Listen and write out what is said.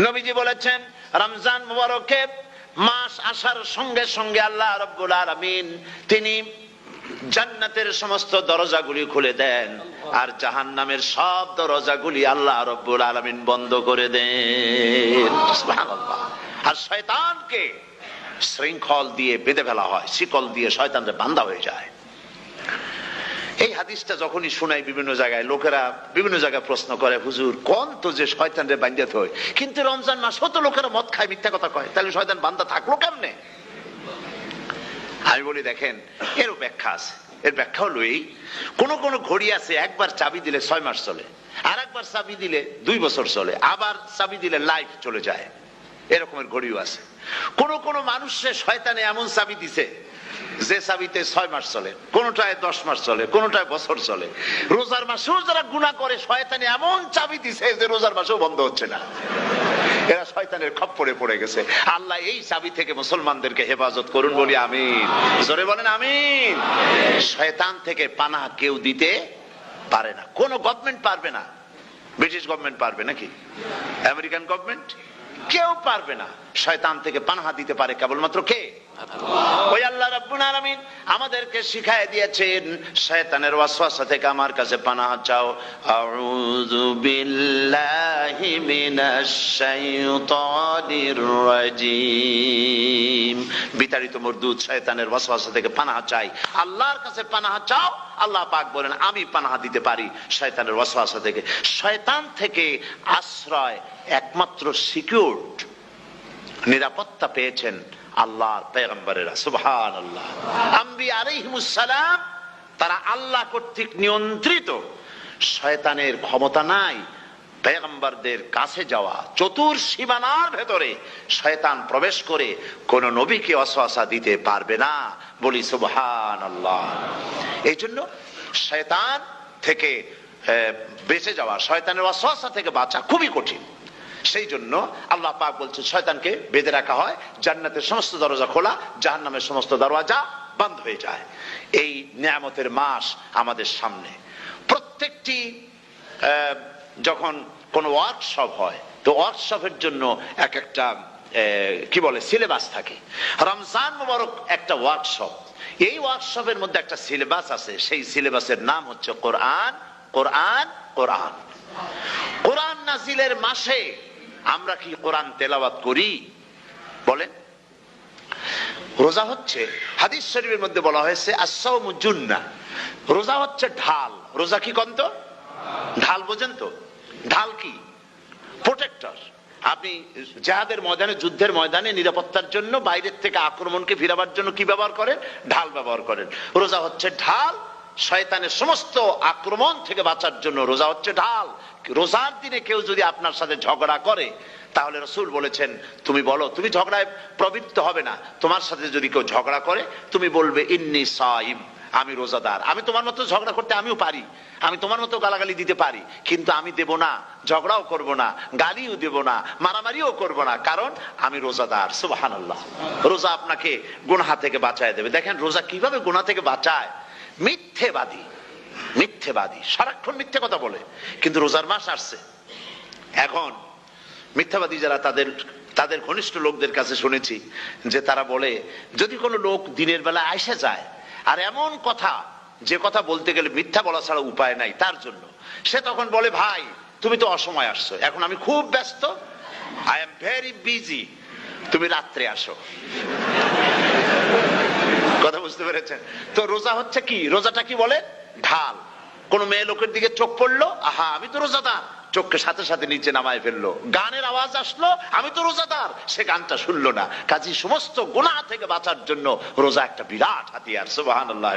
নবীজি বলেছেন রমজান মুবারকে মাস আসার সঙ্গে সঙ্গে আল্লাহ রাব্বুল আলামিন তিনি জান্নাতের সমস্ত দরজাগুলি খুলে দেন আর জাহান্নামের সব দরজাগুলি আল্লাহ রাব্বুল আলামিন বন্ধ করে দেন। সুবহানাল্লাহ। আর শয়তানকে শৃঙ্খল দিয়ে বেঁধে ফেলা হয়, শিকল দিয়ে শয়তানরা বাঁধা হয়ে যায়। এই হাদিসটা যখনই শোনাই বিভিন্ন জায়গায় লোকেরা বিভিন্ন জায়গায় প্রশ্ন করে, হুজুর কোন তো যে শয়তানরে বাঁধতে হয়, কিন্তু রমজান মাস হতো লোকেরা মদ খায়, মিথ্যা কথা কয়, তাহলে শয়তান বাঁধা থাকলো কেমনে? আমি বলি দেখেন, এরও ব্যাখ্যা আছে। এর ব্যাখ্যা হলো এই, কোন কোন ঘড়ি আছে একবার চাবি দিলে 6 মাস চলে, আর একবার চাবি দিলে 2 বছর চলে, আবার চাবি দিলে লাইফ চলে যায়, এরকমের ঘড়িও আছে। কোন কোন মানুষের শয়তানে এমন চাবি দিছে যে চাবিতে 6 মাস চলে, কোনটায় 10 মাস চলে, কোনটায় বছর চলে। রোজার মাসেও যারা গুনাহ করে শয়তানে এমন চাবি দিছে যে রোজার মাসেও বন্ধ হচ্ছে না, এরা শয়তানের খপ্পরে পড়ে গেছে। আল্লাহ এই চাবি থেকে মুসলমানদেরকে হেফাজত করুন, বলি আমিন। জোরে বলেন আমিন। শয়তান থেকে পানাহ কেউ দিতে পারে না, কোন গভর্নমেন্ট পারবে না। ব্রিটিশ গভর্নমেন্ট পারবে নাকি? American government? কেউ পারবে না। শয়তান থেকে পানাহ দিতে পারে কেবলমাত্র কে? ওই আল্লাহ রাব্বুল আলামিন আমাদেরকে শিখায় দিয়েছেন, শয়তানের ওয়াসওয়াসা থেকে আমার কাছে পানাহ চাও। আউযু বিল্লাহি মিনাশ শাইতানির রাজিম। বিতাড়িত মরদুদ শয়তানের ওয়াসওয়াসা থেকে পানাহ চাই, আল্লাহর কাছে পানাহ চাও। আল্লাহ পাক বলেন আমি পানাহ দিতে পারি শয়তানের ওয়াসওয়াসা থেকে। শয়তান থেকে আশ্রয় একমাত্র সিকিউরড, নিরাপত্তা পেয়েছেন আল্লাহর পয়গম্বরেরা। সুবহানাল্লাহ। আম্বিয়া আলাইহিমুস সালাম তারা আল্লাহ কর্তৃক নিয়ন্ত্রিত, শয়তানের ক্ষমতা নাই পয়গম্বরদের কাছে যাওয়া। চতুর সীমানার ভেতরে শয়তান প্রবেশ করে কোন নবীকে ওয়াসওয়াসা দিতে পারবে না, বলি সুবহানাল্লাহ। এই জন্য শয়তান থেকে বেঁচে যাওয়া, শয়তানের ওয়াসওয়াসা থেকে বাঁচা খুবই কঠিন। সেই জন্য আল্লাহ পাক বলছেন শয়তানকে বেঁধে রাখা হয়, জান্নাতের সমস্ত দরজা খোলা, জাহান্নামের সমস্ত দরজা বন্ধ হয়ে যায়। এই নিয়ামতের মাস আমাদের সামনে। প্রত্যেকটি যখন কোন ওয়ার্কশপ হয়, তো ওয়ার্কশপের জন্য এক একটা কি বলে সিলেবাস থাকে। রমজান মুবারক একটা ওয়ার্কশপ। এই ওয়ার্কশপের মধ্যে একটা সিলেবাস আছে, সেই সিলেবাসের নাম হচ্ছে কোরআন। কোরআন কোরআন কোরআন নাজিলের মাসে আমরা কি কোরআন তেলাওয়াত করি? বলেন। রোজা হচ্ছে, হাদিস শরীফের মধ্যে বলা হয়েছে আস-সাওমু জুন্নাহ, রোজা হচ্ছে ঢাল। রোজা কি কন্ত? ঢাল বোঝেন তো? ঢাল কি? প্রোটেক্টর। আপনি জিহাদের ময়দানে, যুদ্ধের ময়দানে নিরাপত্তার জন্য, বাইরের থেকে আক্রমণকে ফিরাবার জন্য কি ব্যবহার করেন? ঢাল ব্যবহার করেন। রোজা হচ্ছে ঢাল, শয়তানের সমস্ত আক্রমণ থেকে বাঁচার জন্য রোজা হচ্ছে ঢাল। রোজার দিনে কেউ যদি আপনার সাথে ঝগড়া করে, তাহলে রাসূল বলেছেন তুমি বলো, তুমি ঝগড়ায় প্রবৃত্ত হবে না। তোমার সাথে যদি কেউ ঝগড়া করে, তুমি বলবে ইন্নী সাইম, আমি রোজাদার। আমি তোমার মতো ঝগড়া করতে আমিও পারি, আমি তোমার মতো গালাগালি দিতে পারি, কিন্তু আমি দেব না, ঝগড়াও করব না, গালিও দেব না, মারামারিও করব না, কারণ আমি রোজাদার। সুবহানাল্লাহ। রোজা আপনাকে গুনাহ থেকে বাঁচায় দেবে। দেখেন রোজা কিভাবে গুনাহ থেকে বাঁচায়। মিথ্যেবাদী, মিথ্যেবাদী সারাক্ষণ মিথ্যে কথা বলে, কিন্তু রোজার মাস আসছে, এখন মিথ্যাবাদী যারা তাদের ঘনিষ্ঠ লোকদের কাছে শুনেছি যে তারা বলে, যদি কোনো লোক দিনের বেলা আইসা যায় আর এমন কথা, যে কথা বলতে গেলে মিথ্যা বলা ছাড়া উপায় নাই তার জন্য, সে তখন বলে ভাই তুমি তো অসময় আসছো, এখন আমি খুব ব্যস্ত, আই এম ভেরি বিজি, তুমি রাত্রে আসো। কথা বুঝতে পেরেছেন তো? রোজা হচ্ছে কি? রোজাটা কি বলে? ঢাল। কোন মেয়ে লোকের দিকে চোখ পড়লো, আহা আমি তো রোজাদার, চোখকে সাথে সাথে নিচে নামায় ফেললো। গানের আওয়াজ আসলো, আমি তো রোজাদার, সে গানটা শুনলো না। কাজী সমস্ত গুনাহ থেকে বাঁচার জন্য রোজা একটা বিরাট হাতিয়ার। সুবহানাল্লাহ।